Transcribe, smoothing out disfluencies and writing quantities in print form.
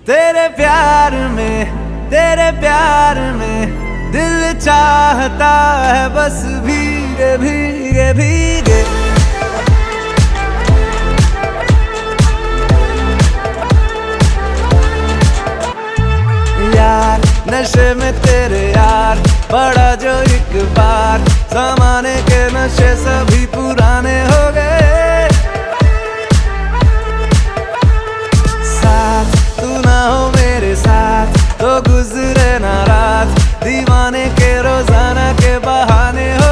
तेरे प्यार में दिल चाहता है बस भीगे भीगे भीगे। यार नशे में तेरे यार पड़ा जो एक बार, जमाने के नशे सभी पुराने हो गए। साथ तू ना हो मेरे साथ तो गुजरे ना रात, दीवाने के रोजाना के बहाने हो